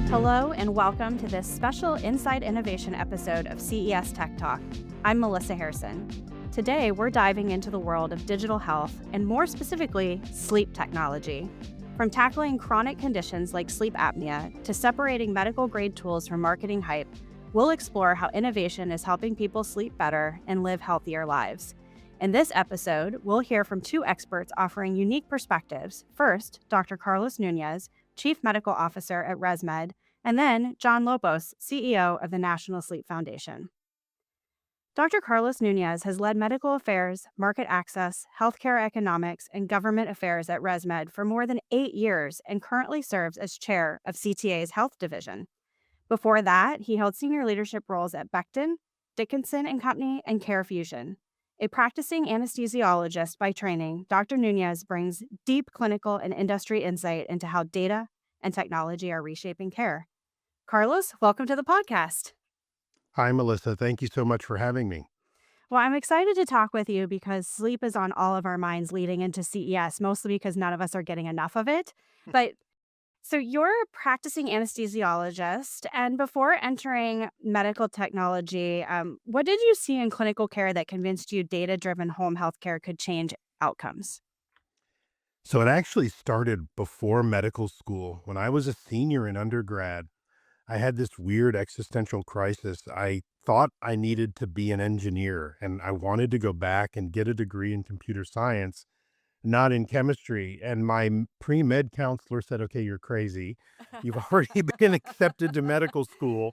Hello, and welcome to this special Inside Innovation episode of CES Tech Talk. I'm Melissa Harrison. Today, we're diving into the world of digital health and more specifically, sleep technology. From tackling chronic conditions like sleep apnea to separating medical grade tools from marketing hype, we'll explore how innovation is helping people sleep better and live healthier lives. In this episode, we'll hear from two experts offering unique perspectives. First, Dr. Carlos Nunez, Chief Medical Officer at Resmed, and then John Lopos, CEO of the National Sleep Foundation. Dr. Carlos Nunez has led medical affairs, market access, healthcare economics, and government affairs at Resmed for more than 8 years and currently serves as chair of CTA's Health Division. Before that, he held senior leadership roles at Becton, Dickinson and Company, and CareFusion. A practicing anesthesiologist by training, Dr. Nunez brings deep clinical and industry insight into how data and technology are reshaping care. Carlos, welcome to the podcast. Hi, Melissa. Thank you so much for having me. Well, I'm excited to talk with you because sleep is on all of our minds leading into CES, mostly because none of us are getting enough of it. But so you're a practicing anesthesiologist, and before entering medical technology, what did you see in clinical care that convinced you data-driven home healthcare could change outcomes? So it actually started before medical school. When I was a senior in undergrad, I had this weird existential crisis. I thought I needed to be an engineer and I wanted to go back and get a degree in computer science, not in chemistry. And my pre-med counselor said, okay, you're crazy. You've already been accepted to medical school.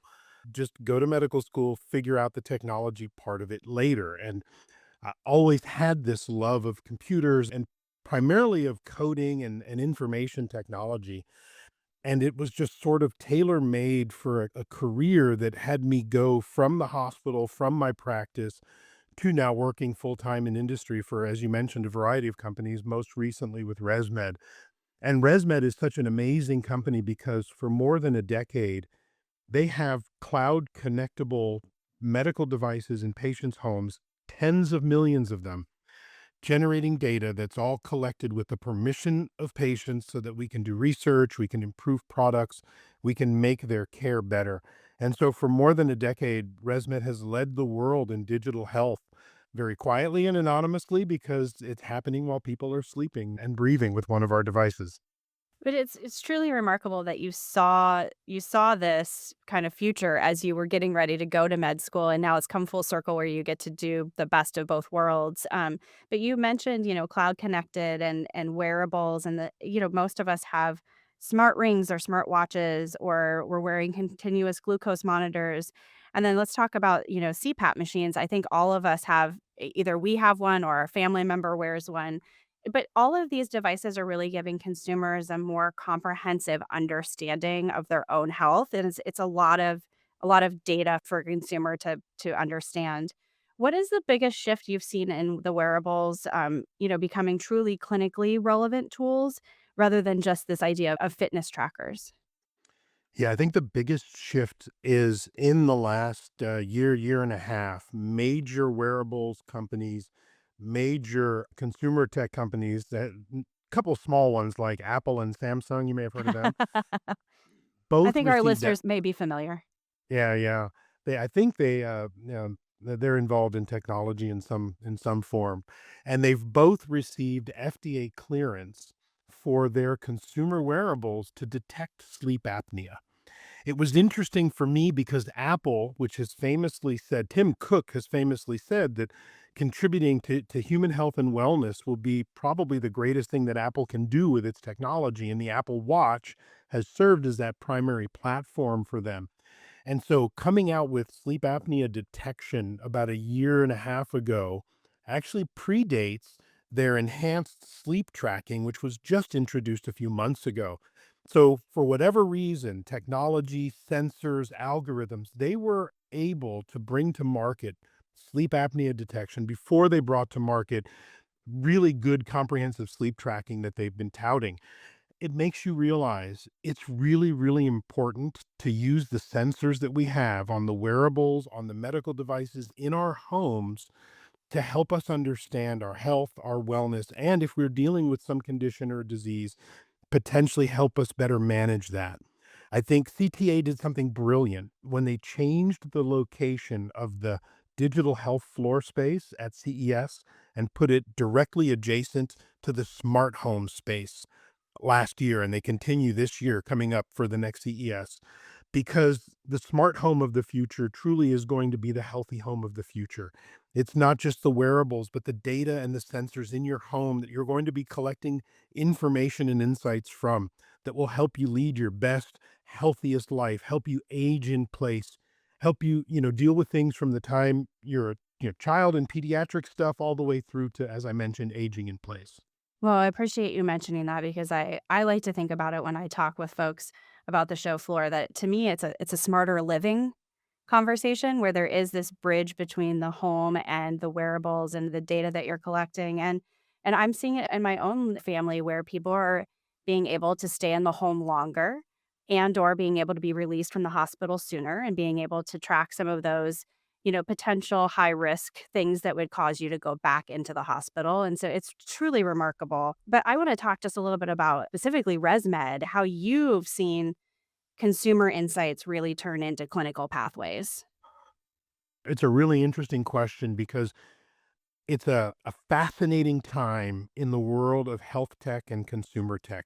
Just go to medical school, figure out the technology part of it later. And I always had this love of computers and primarily of coding and information technology. And it was just sort of tailor made for a career that had me go from the hospital, from my practice to now working full time in industry for, as you mentioned, a variety of companies, most recently with Resmed. And Resmed is such an amazing company because for more than a decade, they have cloud connectable medical devices in patients' homes, tens of millions of them, generating data that's all collected with the permission of patients so that we can do research, we can improve products, we can make their care better. And so for more than a decade, ResMed has led the world in digital health very quietly and anonymously because it's happening while people are sleeping and breathing with one of our devices. But it's truly remarkable that you saw this kind of future as you were getting ready to go to med school, and now it's come full circle where you get to do the best of both worlds. But you mentioned, cloud connected and wearables, and most of us have smart rings or smart watches, or we're wearing continuous glucose monitors. And then let's talk about CPAP machines. I think all of us have either we have one or a family member wears one, but all of these devices are really giving consumers a more comprehensive understanding of their own health, and it's a lot of data for a consumer to understand. What is the biggest shift you've seen in the wearables, becoming truly clinically relevant tools rather than just this idea of fitness trackers? Yeah, I think the biggest shift is in the last year and a half, major wearables companies, major consumer tech companies, that couple small ones like Apple and Samsung, you may have heard of them, I both think our received that. listeners may be familiar. Yeah, yeah. I think they're involved in technology in some form, and they've both received FDA clearance for their consumer wearables to detect sleep apnea. It was interesting for me because Apple, which has famously said, Tim Cook has famously said that contributing to human health and wellness will be probably the greatest thing that Apple can do with its technology. And the Apple Watch has served as that primary platform for them. And so coming out with sleep apnea detection about a year and a half ago actually predates their enhanced sleep tracking, which was just introduced a few months ago. So for whatever reason, technology, sensors, algorithms, they were able to bring to market sleep apnea detection before they brought to market really good comprehensive sleep tracking that they've been touting. It makes you realize it's really, really important to use the sensors that we have on the wearables, on the medical devices in our homes to help us understand our health, our wellness, and if we're dealing with some condition or disease, potentially help us better manage that. I think CTA did something brilliant when they changed the location of the digital health floor space at CES and put it directly adjacent to the smart home space last year. And they continue this year coming up for the next CES, because the smart home of the future truly is going to be the healthy home of the future. It's not just the wearables, but the data and the sensors in your home that you're going to be collecting information and insights from that will help you lead your best, healthiest life, help you age in place, help you, deal with things from the time you're a child and pediatric stuff all the way through to, as I mentioned, aging in place. Well, I appreciate you mentioning that because I like to think about it when I talk with folks about the show floor that to me it's a smarter living conversation where there is this bridge between the home and the wearables and the data that you're collecting and I'm seeing it in my own family where people are being able to stay in the home longer and or being able to be released from the hospital sooner and being able to track some of those potential high risk things that would cause you to go back into the hospital. And so it's truly remarkable. But I want to talk just a little bit about specifically ResMed, how you've seen consumer insights really turn into clinical pathways. It's a really interesting question because it's a fascinating time in the world of health tech and consumer tech.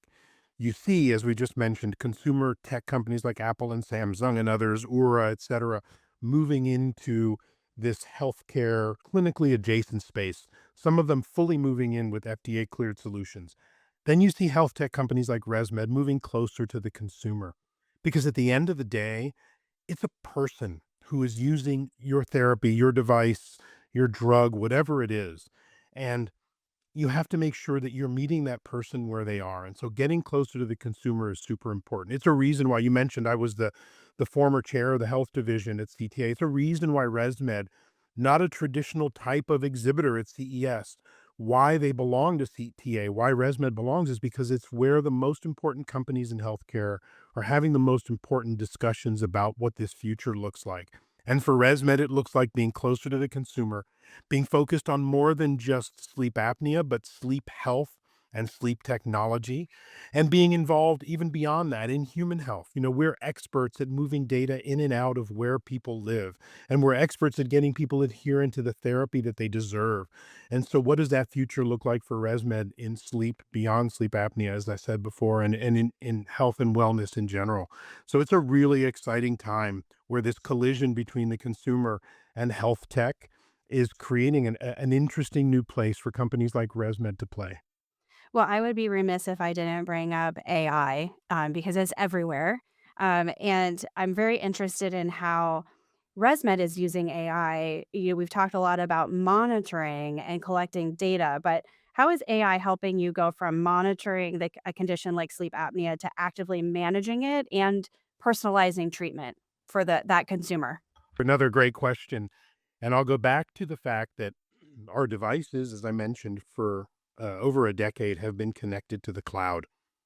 You see, as we just mentioned, consumer tech companies like Apple and Samsung and others, Ura, et cetera, moving into this healthcare clinically adjacent space, some of them fully moving in with FDA cleared solutions. Then you see health tech companies like ResMed moving closer to the consumer. Because at the end of the day, it's a person who is using your therapy, your device, your drug, whatever it is. And you have to make sure that you're meeting that person where they are. And so getting closer to the consumer is super important. It's a reason why you mentioned I was the former chair of the health division at CTA. It's a reason why ResMed, not a traditional type of exhibitor at CES, why they belong to CTA, why ResMed belongs is because it's where the most important companies in healthcare are having the most important discussions about what this future looks like. And for ResMed, it looks like being closer to the consumer, being focused on more than just sleep apnea, but sleep health and sleep technology, and being involved even beyond that in human health. We're experts at moving data in and out of where people live, and we're experts at getting people adherent to the therapy that they deserve. And so, what does that future look like for ResMed in sleep, beyond sleep apnea, as I said before, and in health and wellness in general? So, it's a really exciting time where this collision between the consumer and health tech is creating an interesting new place for companies like ResMed to play. Well, I would be remiss if I didn't bring up AI because it's everywhere. And I'm very interested in how ResMed is using AI. We've talked a lot about monitoring and collecting data, but how is AI helping you go from monitoring a condition like sleep apnea to actively managing it and personalizing treatment for that consumer? Another great question. And I'll go back to the fact that our devices, as I mentioned, for over a decade have been connected to the cloud.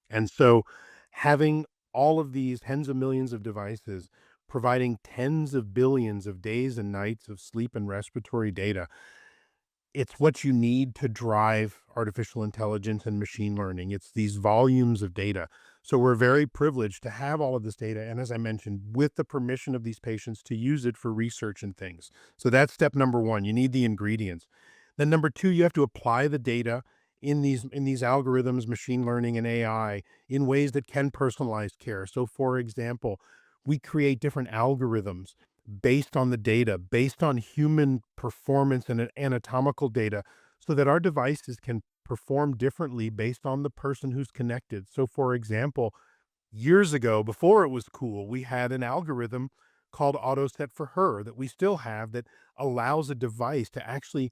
And so having all of these tens of millions of devices providing tens of billions of days and nights of sleep and respiratory data, it's what you need to drive artificial intelligence and machine learning. It's these volumes of data. So we're very privileged to have all of this data. And as I mentioned, with the permission of these patients to use it for research and things. So that's step number one. You need the ingredients. Then number two, you have to apply the data in these algorithms, machine learning and AI in ways that can personalize care. So for example, we create different algorithms based on the data, based on human performance and anatomical data, so that our devices can perform differently based on the person who's connected. So, for example, years ago, before it was cool, we had an algorithm called Auto Set for Her that we still have that allows a device to actually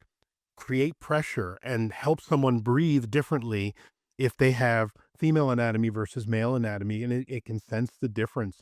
create pressure and help someone breathe differently if they have female anatomy versus male anatomy, and it can sense the difference.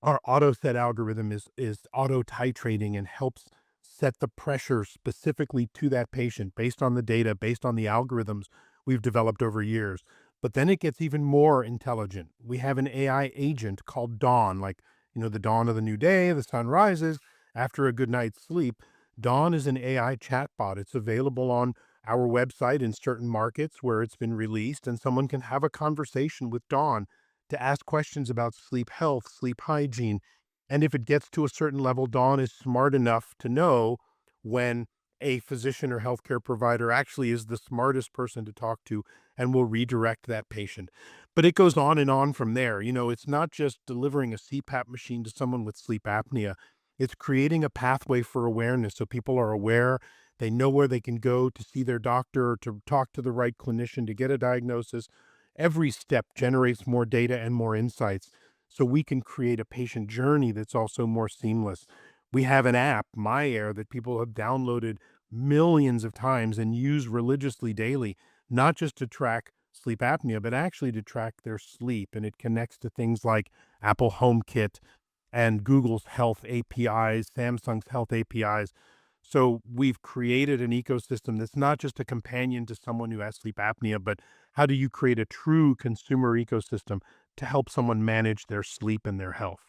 Our auto set algorithm is auto titrating and helps set the pressure specifically to that patient based on the data, based on the algorithms we've developed over years. But then it gets even more intelligent. We have an AI agent called Dawn, like, the dawn of the new day, the sun rises after a good night's sleep. Dawn is an AI chatbot. It's available on our website in certain markets where it's been released, and someone can have a conversation with Dawn to ask questions about sleep health, sleep hygiene. And if it gets to a certain level, Dawn is smart enough to know when a physician or healthcare provider actually is the smartest person to talk to and will redirect that patient. But it goes on and on from there. It's not just delivering a CPAP machine to someone with sleep apnea. It's creating a pathway for awareness so people are aware. They know where they can go to see their doctor or to talk to the right clinician to get a diagnosis. Every step generates more data and more insights so we can create a patient journey that's also more seamless. We have an app, MyAir, that people have downloaded millions of times and use religiously daily, not just to track sleep apnea, but actually to track their sleep. And it connects to things like Apple HomeKit and Google's health APIs, Samsung's health APIs. So we've created an ecosystem that's not just a companion to someone who has sleep apnea, but how do you create a true consumer ecosystem to help someone manage their sleep and their health?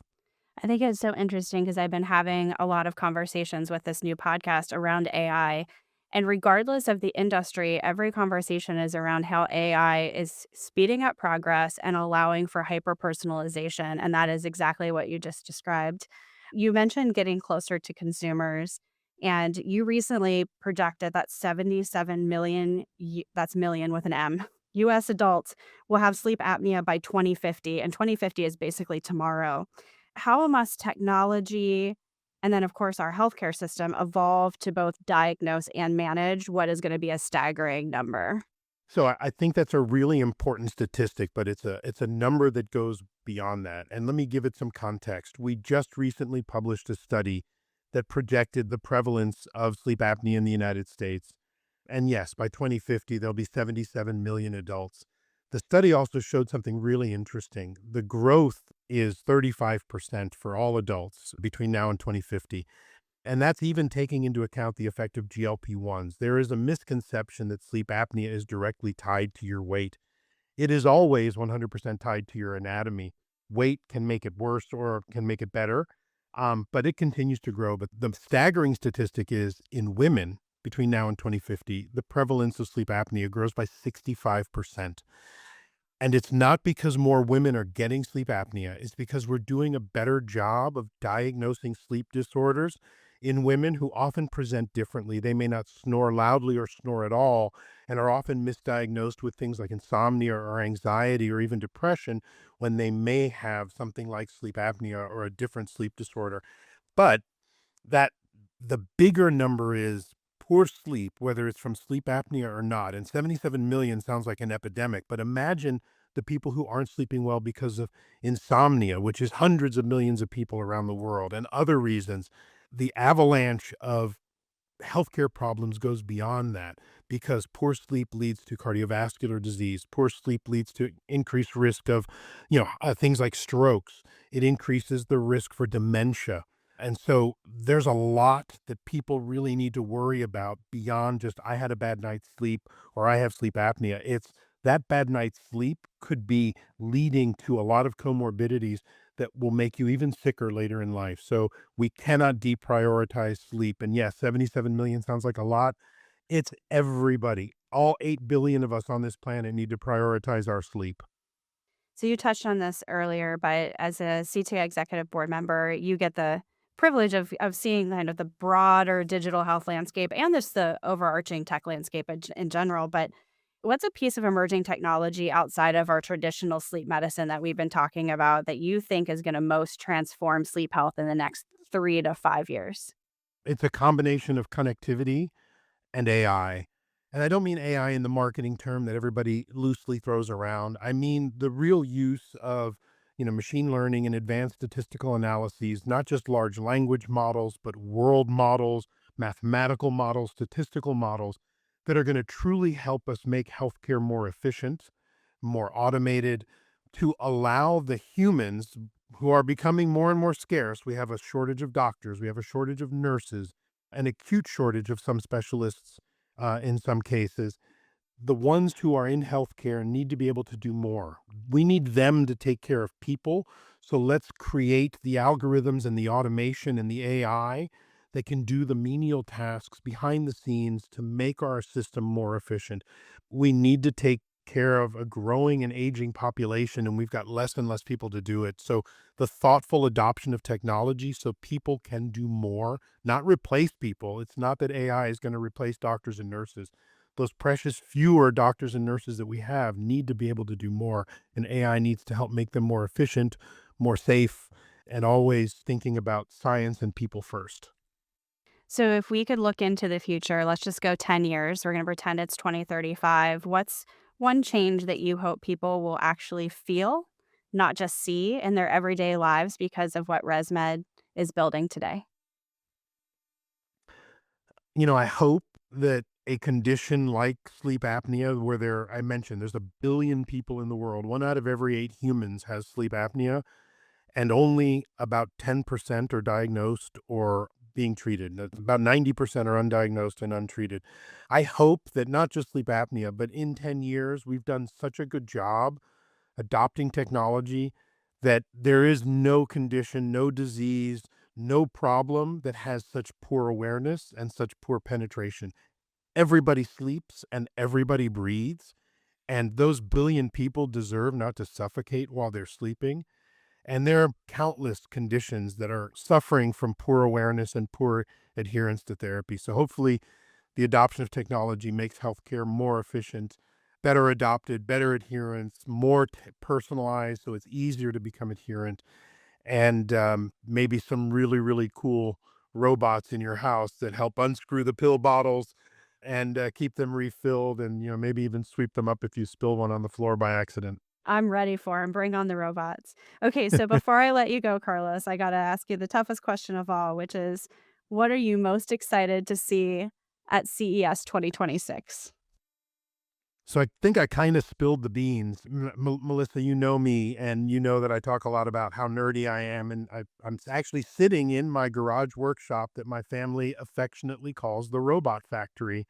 I think it's so interesting because I've been having a lot of conversations with this new podcast around AI. And regardless of the industry, every conversation is around how AI is speeding up progress and allowing for hyper personalization. And that is exactly what you just described. You mentioned getting closer to consumers, and you recently projected that 77 million, that's million with an M, US adults will have sleep apnea by 2050. And 2050 is basically tomorrow. How must technology and then, of course, our healthcare system evolve to both diagnose and manage what is going to be a staggering number? So I think that's a really important statistic, but it's a number that goes beyond that. And let me give it some context. We just recently published a study that projected the prevalence of sleep apnea in the United States. And yes, by 2050, there'll be 77 million adults. The study also showed something really interesting. The growth is 35% for all adults between now and 2050. And that's even taking into account the effect of GLP-1s. There is a misconception that sleep apnea is directly tied to your weight. It is always 100% tied to your anatomy. Weight can make it worse or can make it better, but it continues to grow. But the staggering statistic is in women between now and 2050, the prevalence of sleep apnea grows by 65%. And it's not because more women are getting sleep apnea. It's because we're doing a better job of diagnosing sleep disorders in women who often present differently. They may not snore loudly or snore at all and are often misdiagnosed with things like insomnia or anxiety or even depression when they may have something like sleep apnea or a different sleep disorder. But that the bigger number is poor sleep, whether it's from sleep apnea or not. And 77 million sounds like an epidemic, but imagine the people who aren't sleeping well because of insomnia, which is hundreds of millions of people around the world, and other reasons. The avalanche of healthcare problems goes beyond that because poor sleep leads to cardiovascular disease. Poor sleep leads to increased risk of, things like strokes. It increases the risk for dementia. And so there's a lot that people really need to worry about beyond just I had a bad night's sleep or I have sleep apnea. It's that bad night's sleep could be leading to a lot of comorbidities that will make you even sicker later in life. So we cannot deprioritize sleep. And yes, 77 million sounds like a lot. It's everybody. All 8 billion of us on this planet need to prioritize our sleep. So you touched on this earlier, but as a CTA executive board member, you get the privilege of seeing kind of the broader digital health landscape and this the overarching tech landscape in general. But what's a piece of emerging technology outside of our traditional sleep medicine that we've been talking about that you think is going to most transform sleep health in the next 3 to 5 years? It's a combination of connectivity and AI. And I don't mean AI in the marketing term that everybody loosely throws around. I mean the real use of, machine learning and advanced statistical analyses, not just large language models, but world models, mathematical models, statistical models that are going to truly help us make healthcare more efficient, more automated, to allow the humans who are becoming more and more scarce. We have a shortage of doctors, we have a shortage of nurses, an acute shortage of some specialists in some cases. The ones who are in healthcare need to be able to do more. We need them to take care of people. So let's create the algorithms and the automation and the AI that can do the menial tasks behind the scenes to make our system more efficient. We need to take care of a growing and aging population, and we've got less and less people to do it. So the thoughtful adoption of technology so people can do more, not replace people. It's not that AI is going to replace doctors and nurses. Those precious fewer doctors and nurses that we have need to be able to do more, and AI needs to help make them more efficient, more safe, and always thinking about science and people first. So if we could look into the future, let's just go 10 years. We're going to pretend it's 2035. What's one change that you hope people will actually feel, not just see in their everyday lives because of what Resmed is building today? I hope that a condition like sleep apnea, where I mentioned there's a billion people in the world, one out of every eight humans has sleep apnea, and only about 10% are diagnosed or being treated. About 90% are undiagnosed and untreated. I hope that not just sleep apnea, but in 10 years, we've done such a good job adopting technology that there is no condition, no disease, no problem that has such poor awareness and such poor penetration. Everybody sleeps and everybody breathes, and those billion people deserve not to suffocate while they're sleeping. And there are countless conditions that are suffering from poor awareness and poor adherence to therapy. So hopefully the adoption of technology makes healthcare more efficient, better adopted, better adherence, more personalized, so it's easier to become adherent, and maybe some really, really cool robots in your house that help unscrew the pill bottles and keep them refilled, and maybe even sweep them up if you spill one on the floor by accident. I'm ready for 'em. Bring on the robots. Okay, so before I let you go, Carlos, I gotta ask you the toughest question of all, which is, what are you most excited to see at CES 2026? So I think I kind of spilled the beans. Melissa, you know me, and you know that I talk a lot about how nerdy I am. And I'm actually sitting in my garage workshop that my family affectionately calls the Robot Factory,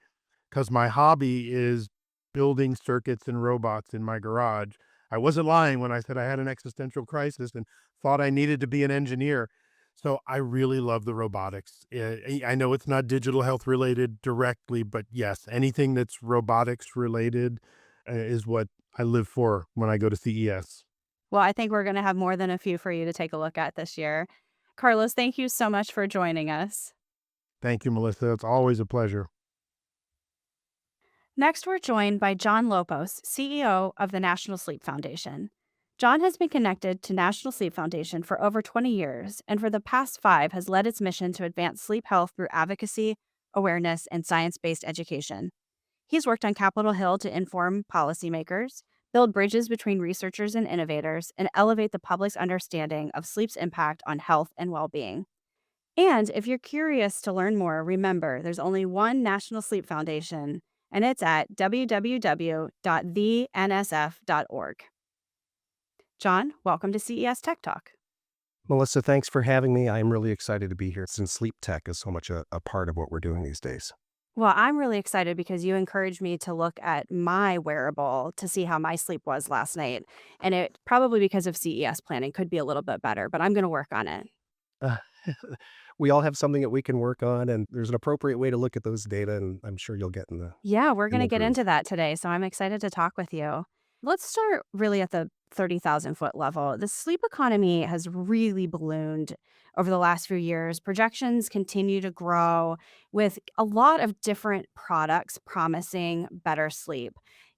because my hobby is building circuits and robots in my garage. I wasn't lying when I said I had an existential crisis and thought I needed to be an engineer. So I really love the robotics. I know it's not digital health related directly, but yes, anything that's robotics related is what I live for when I go to CES. Well, I think we're gonna have more than a few for you to take a look at this year. Carlos, thank you so much for joining us. Thank you, Melissa. It's always a pleasure. Next, we're joined by John Lopos, CEO of the National Sleep Foundation. John has been connected to National Sleep Foundation for over 20 years, and for the past 5 has led its mission to advance sleep health through advocacy, awareness, and science-based education. He's worked on Capitol Hill to inform policymakers, build bridges between researchers and innovators, and elevate the public's understanding of sleep's impact on health and well-being. And if you're curious to learn more, remember there's only one National Sleep Foundation, and it's at www.thensf.org. John, welcome to CES Tech Talk. Melissa, thanks for having me. I'm really excited to be here since sleep tech is so much a part of what we're doing these days. Well, I'm really excited because you encouraged me to look at my wearable to see how my sleep was last night. And it probably because of CES planning could be a little bit better, but I'm going to work on it. Uh, we all have something that we can work on, and there's an appropriate way to look at those data, and I'm sure you'll get Yeah, we're going in to the get groove. into that today. So I'm excited to talk with you. Let's start really at the 30,000-foot level. The sleep economy has really ballooned over the last few years. Projections continue to grow with a lot of different products promising better sleep.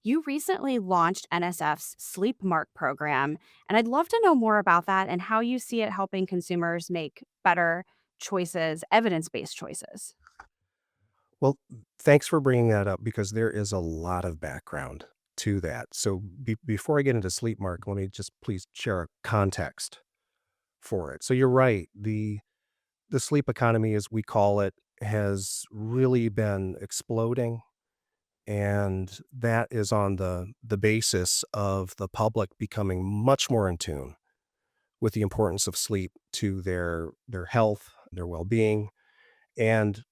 You recently launched NSF's Sleep Mark program, and I'd love to know more about that and how you see it helping consumers make better choices, evidence based choices. Well, thanks for bringing that up because there is a lot of background to that. So before I get into sleep mark, let me just please share a context for it. So you're right. The sleep economy, as we call it, has really been exploding. And that is on the basis of the public becoming much more in tune with the importance of sleep to their health, their well-being, and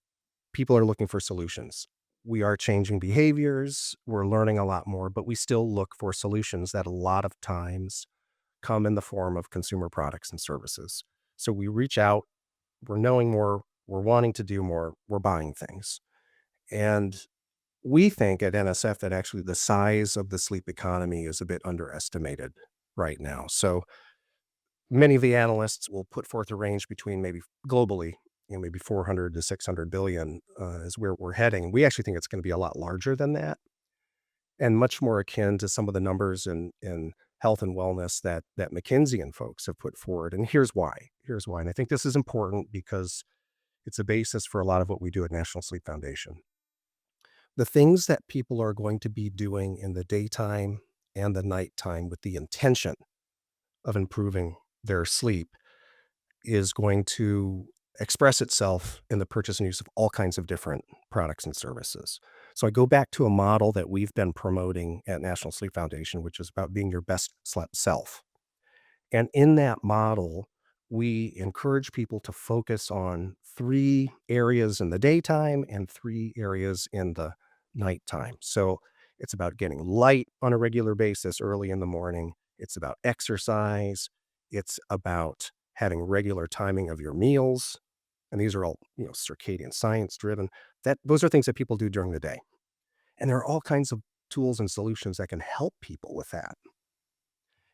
people are looking for solutions. We are changing behaviors, we're learning a lot more, but we still look for solutions that a lot of times come in the form of consumer products and services. So we reach out, we're knowing more, we're wanting to do more, we're buying things. And we think at NSF that actually the size of the sleep economy is a bit underestimated right now. So many of the analysts will put forth a range between maybe globally, maybe 400 to 600 billion is where we're heading. We actually think it's going to be a lot larger than that and much more akin to some of the numbers in health and wellness that McKinsey and folks have put forward. And here's why. Here's why. And I think this is important because it's a basis for a lot of what we do at National Sleep Foundation. The things that people are going to be doing in the daytime and the nighttime with the intention of improving their sleep is going to express itself in the purchase and use of all kinds of different products and services. So I go back to a model that we've been promoting at National Sleep Foundation, which is about being your best slept self. And in that model, we encourage people to focus on 3 areas in the daytime and 3 areas in the nighttime. So it's about getting light on a regular basis early in the morning. It's about exercise. It's about having regular timing of your meals. And these are all, circadian science driven. Those are things that people do during the day. And there are all kinds of tools and solutions that can help people with that.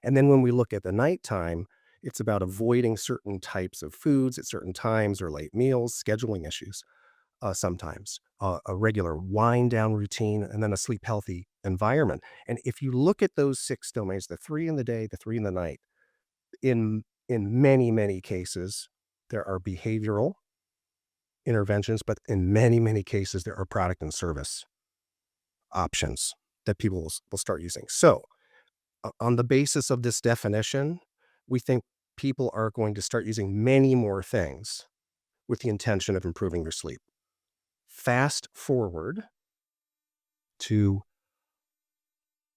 And then when we look at the nighttime, it's about avoiding certain types of foods at certain times or late meals, scheduling issues sometimes, a regular wind down routine, and then a sleep healthy environment. And if you look at those 6 domains, the 3 in the day, the 3 in the night, in many, many cases, there are behavioral interventions, but in many, many cases, there are product and service options that people will start using. So on the basis of this definition, we think people are going to start using many more things with the intention of improving their sleep. Fast forward to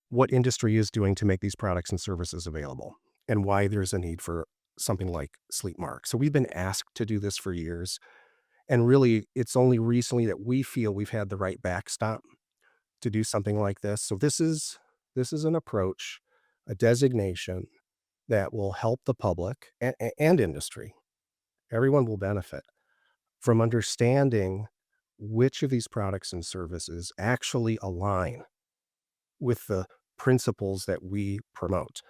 what industry is doing to make these products and services available and why there's a need for something like Sleep Mark. So we've been asked to do this for years. And really, it's only recently that we feel we've had the right backstop to do something like this. So this is an approach, a designation that will help the public and industry. Everyone will benefit from understanding which of these products and services actually align with the principles that we promote.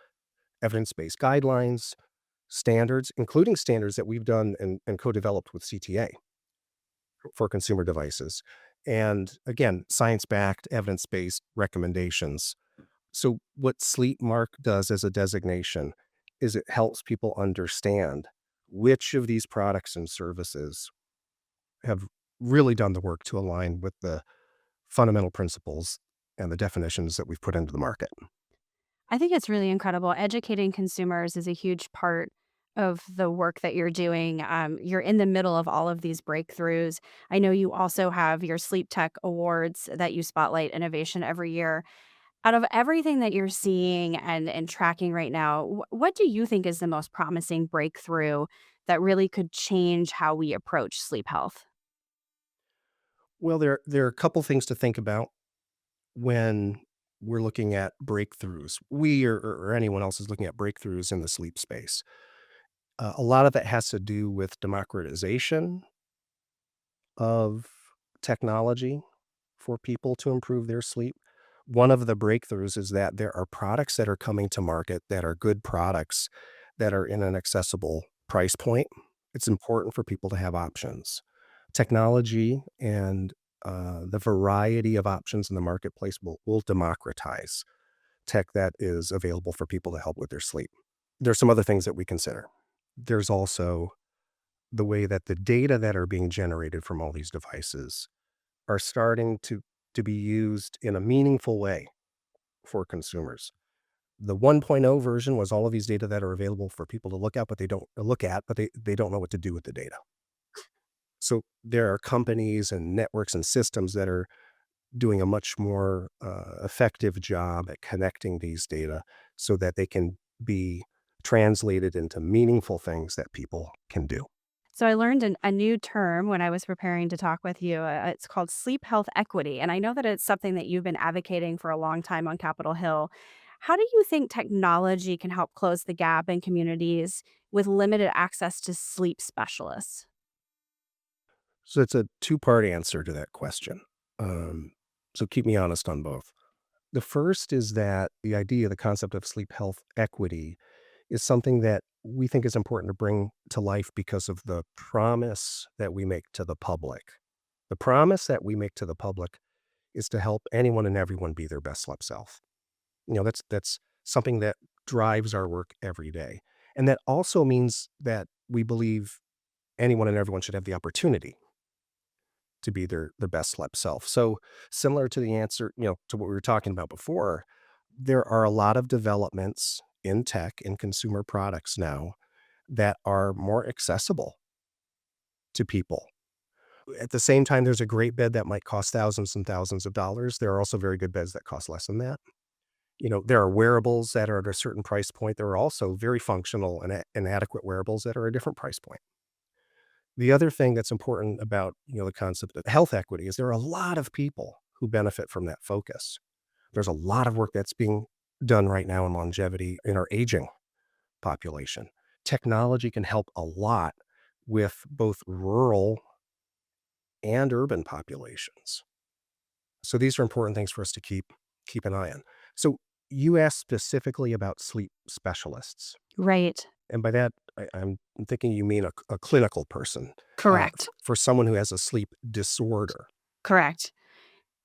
Evidence-based guidelines, standards, including standards that we've done and co-developed with CTA for consumer devices. And again, science-backed, evidence-based recommendations. So what Sleep Mark does as a designation is it helps people understand which of these products and services have really done the work to align with the fundamental principles and the definitions that we've put into the market. I think it's really incredible. Educating consumers is a huge part of the work that you're doing. You're in the middle of all of these breakthroughs. I know you also have your Sleep Tech Awards that you spotlight innovation every year. Out of everything that you're seeing and tracking right now, what do you think is the most promising breakthrough that really could change how we approach sleep health? Well, there are a couple things to think about when we're looking at breakthroughs. We or anyone else is looking at breakthroughs in the sleep space. A lot of it has to do with democratization of technology for people to improve their sleep. One of the breakthroughs is that there are products that are coming to market that are good products that are in an accessible price point. It's important for people to have options. Technology and the variety of options in the marketplace will democratize tech that is available for people to help with their sleep. There's some other things that we consider. There's also the way that the data that are being generated from all these devices are starting to be used in a meaningful way for consumers. The 1.0 version was all of these data that are available for people to look at, but they don't know what to do with the data. So there are companies and networks and systems that are doing a much more effective job at connecting these data so that they can be translated into meaningful things that people can do. So I learned a new term when I was preparing to talk with you. It's called sleep health equity. And I know that it's something that you've been advocating for a long time on Capitol Hill. How do you think technology can help close the gap in communities with limited access to sleep specialists? So it's a two-part answer to that question. So keep me honest on both. The first is that the idea, the concept of sleep health equity is something that we think is important to bring to life because of the promise that we make to the public. The promise that we make to the public is to help anyone and everyone be their best slept self. That's something that drives our work every day. And that also means that we believe anyone and everyone should have the opportunity to be their best slept self. So similar to the answer, to what we were talking about before, there are a lot of developments in tech and consumer products now that are more accessible to people. At the same time, there's a great bed that might cost thousands and thousands of dollars. There are also very good beds that cost less than that. There are wearables that are at a certain price point. There are also very functional and adequate wearables that are a different price point. The other thing that's important about, the concept of health equity is there are a lot of people who benefit from that focus. There's a lot of work that's being done right now in longevity in our aging population. Technology can help a lot with both rural and urban populations. So these are important things for us to keep an eye on. So you asked specifically about sleep specialists. Right. And by that, I'm thinking you mean a clinical person, Correct. for someone who has a sleep disorder. Correct.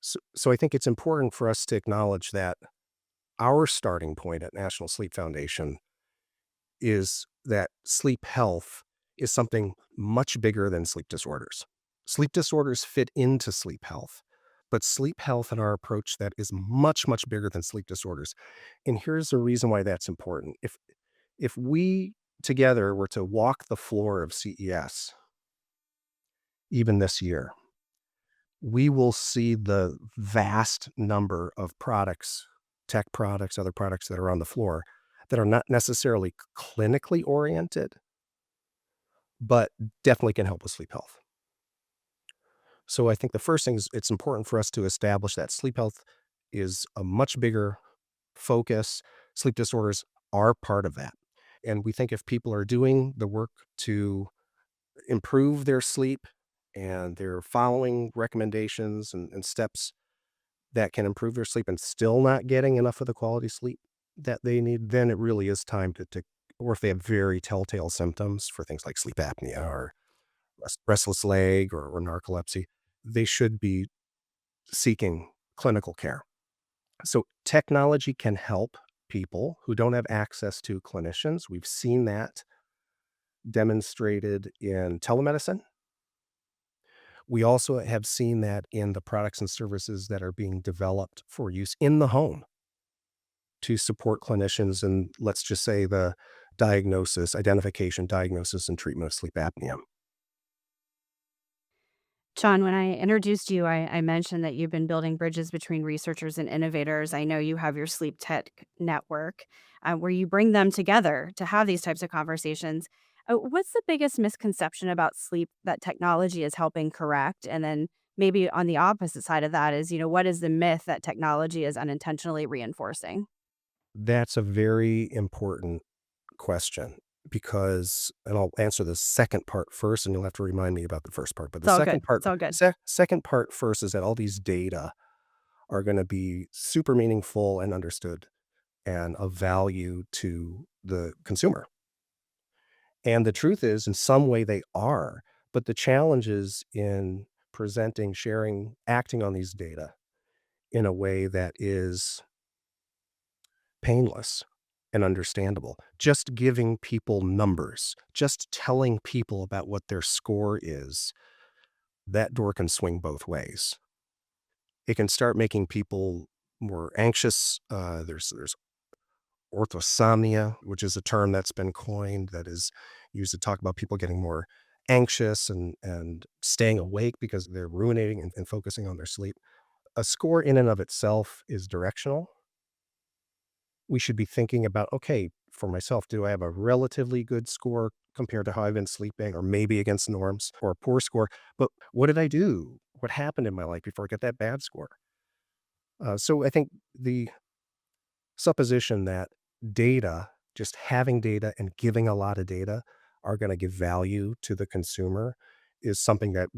So I think it's important for us to acknowledge that our starting point at National Sleep Foundation is that sleep health is something much bigger than sleep disorders. Sleep disorders fit into sleep health, but sleep health and our approach that is much, much bigger than sleep disorders. And here's the reason why that's important. If we together were to walk the floor of CES, even this year, we will see the vast number of products, tech products, other products that are on the floor that are not necessarily clinically oriented, but definitely can help with sleep health. So I think the first thing is it's important for us to establish that sleep health is a much bigger focus. Sleep disorders are part of that. And we think if people are doing the work to improve their sleep and they're following recommendations and steps that can improve their sleep and still not getting enough of the quality sleep that they need, then it really is time or if they have very telltale symptoms for things like sleep apnea or restless leg or narcolepsy, they should be seeking clinical care. So technology can help people who don't have access to clinicians. We've seen that demonstrated in telemedicine. We also have seen that in the products and services that are being developed for use in the home to support clinicians and let's just say the identification, diagnosis, and treatment of sleep apnea. John, when I introduced you, I mentioned that you've been building bridges between researchers and innovators. I know you have your sleep tech network where you bring them together to have these types of conversations. What's the biggest misconception about sleep that technology is helping correct? And then maybe on the opposite side of that is, what is the myth that technology is unintentionally reinforcing? That's a very important question because and I'll answer the second part first, and you'll have to remind me about the first part, but the It's all second good. part It's all good. second part first is that all these data are gonna be super meaningful and understood and of value to the consumer. And the truth is, in some way they are, but the challenge is in presenting, sharing, acting on these data in a way that is painless and understandable. Just giving people numbers, just telling people about what their score is, that door can swing both ways. It can start making people more anxious. There's orthosomnia, which is a term that's been coined that is used to talk about people getting more anxious and staying awake because they're ruminating and focusing on their sleep. A score in and of itself is directional. We should be thinking about, okay, for myself, do I have a relatively good score compared to how I've been sleeping or maybe against norms or a poor score? But what did I do? What happened in my life before I got that bad score? So I think the supposition that data, just having data and giving a lot of data are going to give value to the consumer is something that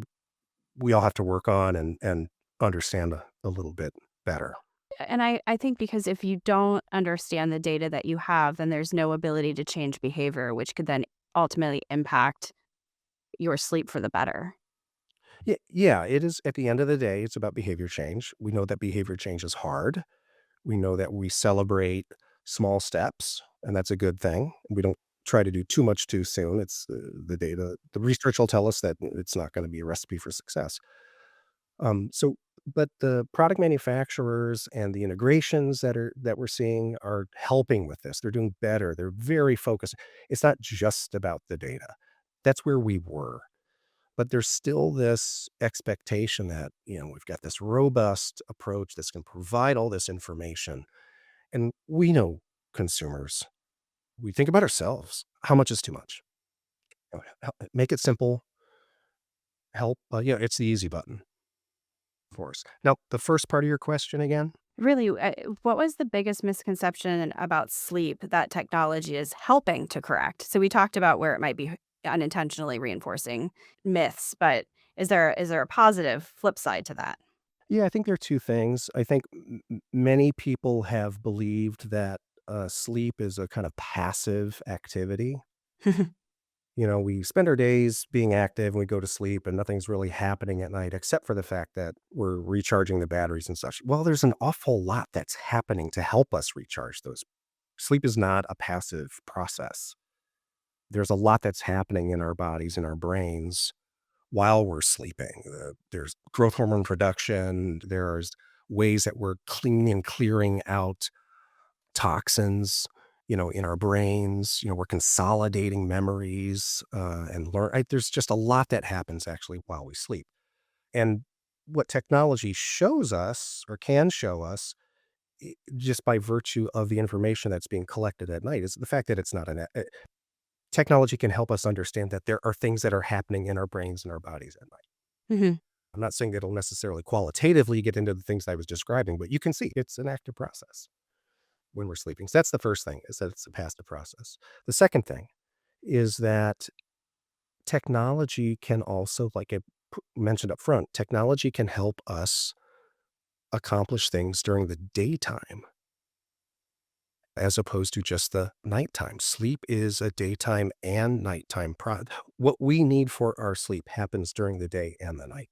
we all have to work on and understand a little bit better. And I think because if you don't understand the data that you have, then there's no ability to change behavior, which could then ultimately impact your sleep for the better. Yeah, it is at the end of the day, it's about behavior change. We know that behavior change is hard. We know that we celebrate small steps, and that's a good thing. We don't try to do too much too soon. It's the data, the research will tell us that it's not going to be a recipe for success. So, but the product manufacturers and the integrations that we're seeing are helping with this. They're doing better. They're very focused. It's not just about the data. That's where we were. But there's still this expectation that, we've got this robust approach that's going to provide all this information. And we know consumers, we think about ourselves. How much is too much? Make it simple, help. It's the easy button for us. Now, the first part of your question again? Really, what was the biggest misconception about sleep that technology is helping to correct? So we talked about where it might be unintentionally reinforcing myths, but is there a positive flip side to that? Yeah, I think there are two things. I think many people have believed that sleep is a kind of passive activity. We spend our days being active and we go to sleep and nothing's really happening at night except for the fact that we're recharging the batteries and such. Well, there's an awful lot that's happening to help us recharge those. Sleep is not a passive process. There's a lot that's happening in our bodies, in our brains while we're sleeping. There's growth hormone production. There's ways that we're cleaning and clearing out toxins, in our brains. We're consolidating memories and learn. There's just a lot that happens actually while we sleep. And what technology shows us or can show us just by virtue of the information that's being collected at night is the fact that it's not technology can help us understand that there are things that are happening in our brains and our bodies at night. Mhm. I'm not saying that it'll necessarily qualitatively get into the things I was describing, but you can see it's an active process when we're sleeping. So that's the first thing, is that it's a passive process. The second thing is that technology can also, like I mentioned up front, technology can help us accomplish things during the daytime as opposed to just the nighttime. Sleep is a daytime and nighttime what we need for our sleep happens during the day and the night.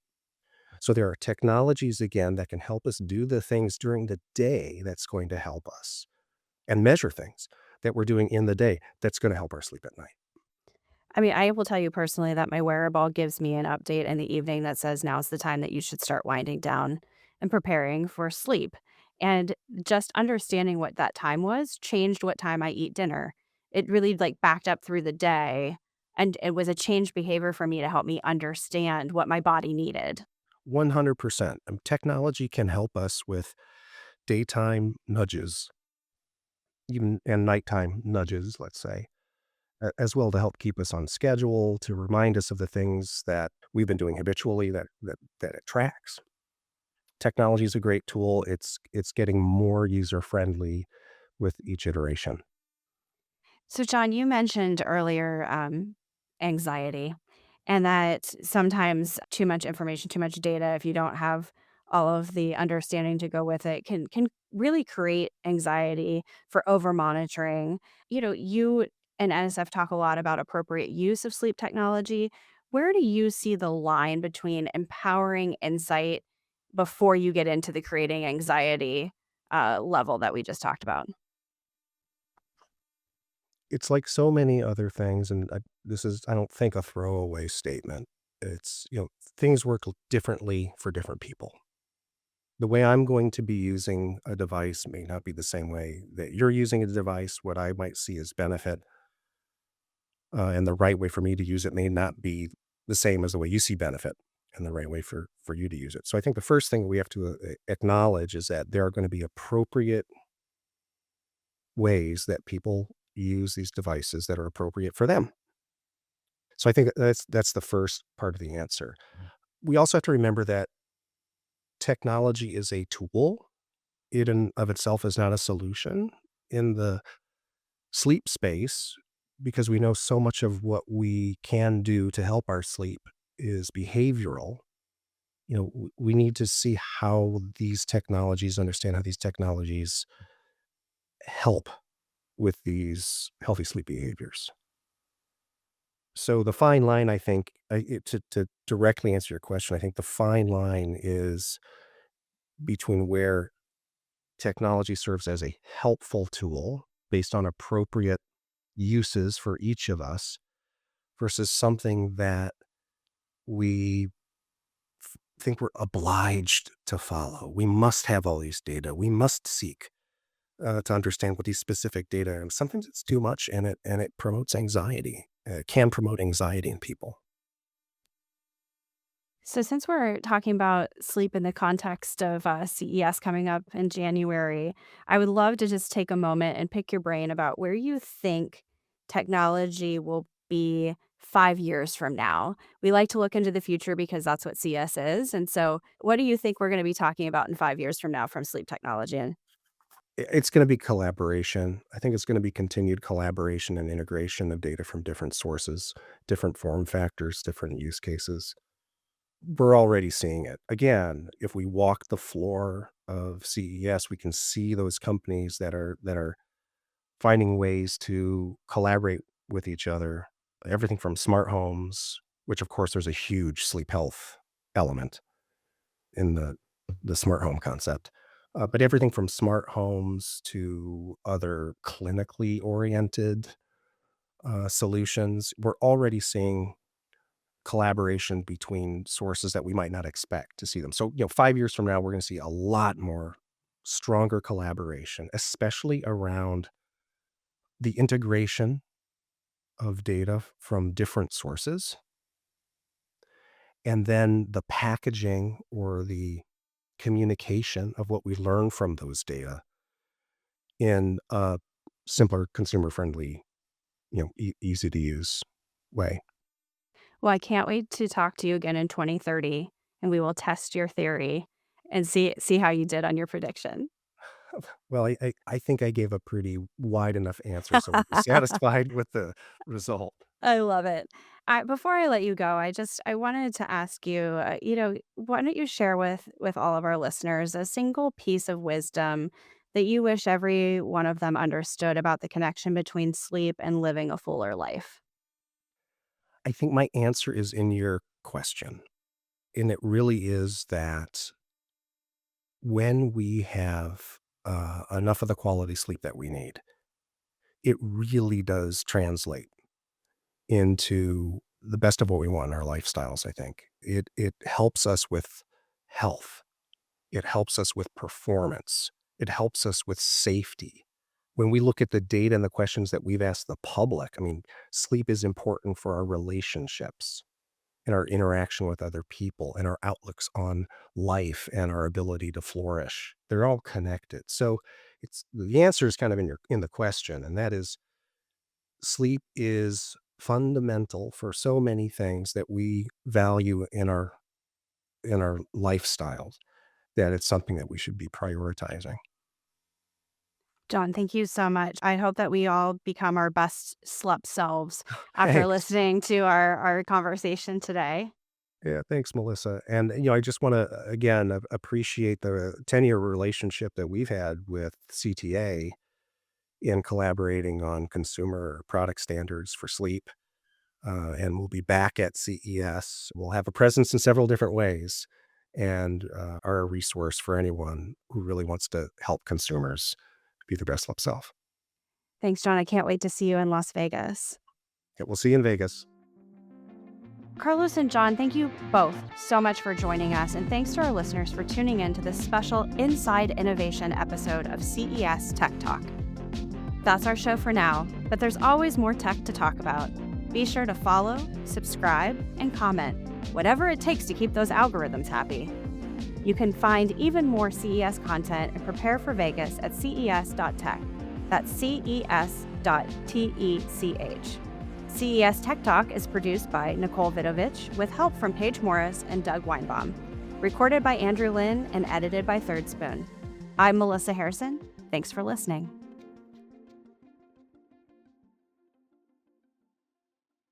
So there are technologies again that can help us do the things during the day that's going to help us and measure things that we're doing in the day that's going to help our sleep at night. I mean, I will tell you personally that my wearable gives me an update in the evening that says now's the time that you should start winding down and preparing for sleep. And just understanding what that time was changed what time I eat dinner. It really like backed up through the day, and it was a changed behavior for me to help me understand what my body needed. 100%. Technology can help us with daytime nudges, even and nighttime nudges, let's say, as well to help keep us on schedule, to remind us of the things that we've been doing habitually that it tracks. Technology is a great tool. It's getting more user friendly with each iteration. So, John, you mentioned earlier anxiety, and that sometimes too much information, too much data, if you don't have all of the understanding to go with it, can really create anxiety for over monitoring. You and NSF talk a lot about appropriate use of sleep technology. Where do you see the line between empowering insight before you get into the creating anxiety level that we just talked about? It's like so many other things, and this is, I don't think, a throwaway statement. It's, things work differently for different people. The way I'm going to be using a device may not be the same way that you're using a device. What I might see as benefit and the right way for me to use it may not be the same as the way you see benefit and the right way for you to use it. So I think the first thing we have to acknowledge is that there are going to be appropriate ways that people use these devices that are appropriate for them. So I think that's the first part of the answer. We also have to remember that technology is a tool. It in of itself is not a solution in the sleep space because we know so much of what we can do to help our sleep is behavioral. We need to see how these technologies, understand how these technologies help with these healthy sleep behaviors. So the fine line, I think, to directly answer your question, I think the fine line is between where technology serves as a helpful tool based on appropriate uses for each of us versus something that we think we're obliged to follow. We must have all these data. We must seek to understand what these specific data are. And sometimes it's too much, and it promotes anxiety. It can promote anxiety in people. So, since we're talking about sleep in the context of CES coming up in January, I would love to just take a moment and pick your brain about where you think technology will be 5 years from now. We like to look into the future because that's what CS is. And so, what do you think we're going to be talking about in 5 years from now from sleep technology? It's going to be collaboration. I think it's going to be continued collaboration and integration of data from different sources, different form factors, different use cases. We're already seeing it. Again, if we walk the floor of CES, we can see those companies that are finding ways to collaborate with each other. Everything from smart homes, which of course there's a huge sleep health element in the smart home concept. But everything from smart homes to other clinically oriented solutions, we're already seeing collaboration between sources that we might not expect to see them. So, 5 years from now, we're going to see a lot more stronger collaboration, especially around the integration of data from different sources, and then the packaging or the communication of what we learn from those data in a simpler, consumer friendly, easy to use way. Well, I can't wait to talk to you again in 2030 and we will test your theory and see how you did on your prediction. Well, I think I gave a pretty wide enough answer, so we'll be satisfied with the result. I love it. Before I let you go, I wanted to ask you, why don't you share with all of our listeners a single piece of wisdom that you wish every one of them understood about the connection between sleep and living a fuller life? I think my answer is in your question, and it really is that when we have enough of the quality sleep that we need, it really does translate into the best of what we want in our lifestyles, I think. It helps us with health. It helps us with performance. It helps us with safety. When we look at the data and the questions that we've asked the public, I mean, sleep is important for our relationships and our interaction with other people and our outlooks on life and our ability to flourish. They're all connected. So it's the answer is kind of in the question, and that is sleep is fundamental for so many things that we value in our lifestyles, that it's something that we should be prioritizing. John, thank you so much. I hope that we all become our best slept selves after Thanks. listening to our conversation today. Yeah, thanks, Melissa. And I just want to again appreciate the 10-year relationship that we've had with CTA in collaborating on consumer product standards for sleep. And we'll be back at CES. We'll have a presence in several different ways, and are a resource for anyone who really wants to help consumers be their best self. Thanks, John. I can't wait to see you in Las Vegas. Yeah, we'll see you in Vegas. Carlos and John, thank you both so much for joining us, and thanks to our listeners for tuning in to this special Inside Innovation episode of CES Tech Talk. That's our show for now, but there's always more tech to talk about. Be sure to follow, subscribe, and comment, whatever it takes to keep those algorithms happy. You can find even more CES content and prepare for Vegas at ces.tech. That's ces.tech. CES Tech Talk is produced by Nicole Vidovich with help from Paige Morris and Doug Weinbaum. Recorded by Andrew Lynn and edited by Third Spoon. I'm Melissa Harrison. Thanks for listening.